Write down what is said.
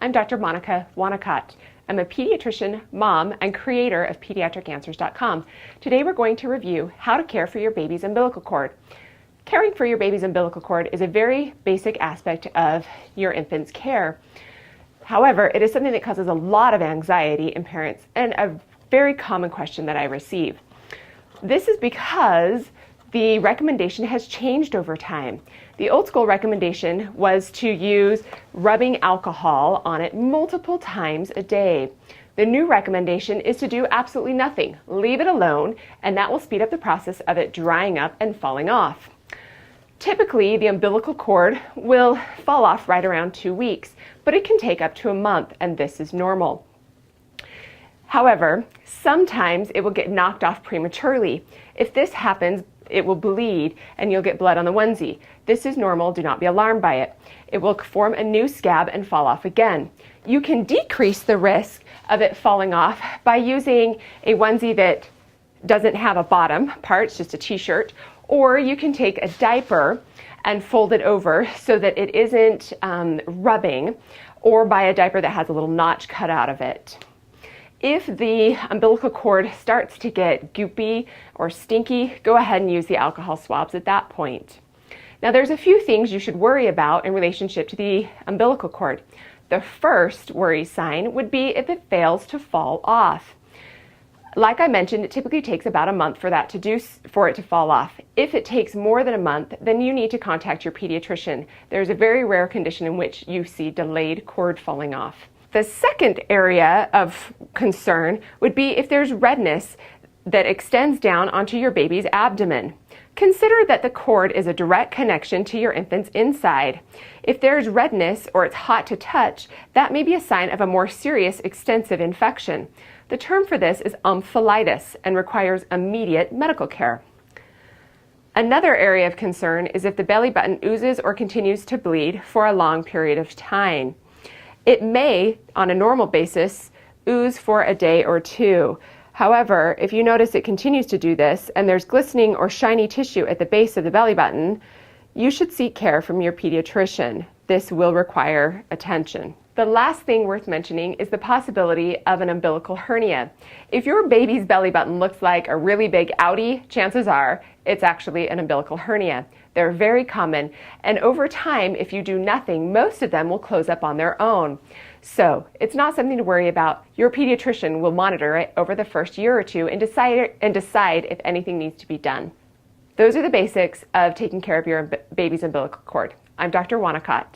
I'm Dr. Monica Wanacott. I'm a pediatrician, mom, and creator of PediatricAnswers.com. Today we're going to review how to care for your baby's umbilical cord. Caring for your baby's umbilical cord is a very basic aspect of your infant's care. However, it is something that causes a lot of anxiety in parents and a very common question that I receive. This is because the recommendation has changed over time. The old school recommendation was to use rubbing alcohol on it multiple times a day. The new recommendation is to do absolutely nothing. Leave it alone, and that will speed up the process of it drying up and falling off. Typically, the umbilical cord will fall off right around 2 weeks, but it can take up to a month, and this is normal. However, sometimes it will get knocked off prematurely. If this happens, it will bleed and you'll get blood on the onesie. This is normal, do not be alarmed by it. It will form a new scab and fall off again. You can decrease the risk of it falling off by using a onesie that doesn't have a bottom part, it's just a t-shirt, or you can take a diaper and fold it over so that it isn't rubbing, or buy a diaper that has a little notch cut out of it. If the umbilical cord starts to get goopy or stinky, go ahead and use the alcohol swabs at that point. Now there's a few things you should worry about in relationship to the umbilical cord. The first worry sign would be if it fails to fall off. Like I mentioned, it typically takes about a month for it to fall off. If it takes more than a month, then you need to contact your pediatrician. There's a very rare condition in which you see delayed cord falling off. The second area of concern would be if there's redness that extends down onto your baby's abdomen. Consider that the cord is a direct connection to your infant's inside. If there's redness or it's hot to touch, that may be a sign of a more serious extensive infection. The term for this is umbilical and requires immediate medical care. Another area of concern is if the belly button oozes or continues to bleed for a long period of time. It may, on a normal basis, ooze for a day or two. However, if you notice it continues to do this and there's glistening or shiny tissue at the base of the belly button, you should seek care from your pediatrician. This will require attention. The last thing worth mentioning is the possibility of an umbilical hernia. If your baby's belly button looks like a really big outie, chances are it's actually an umbilical hernia. They're very common, and over time, if you do nothing, most of them will close up on their own. So it's not something to worry about. Your pediatrician will monitor it over the first year or two and decide if anything needs to be done. Those are the basics of taking care of your baby's umbilical cord. I'm Dr. Wanacott.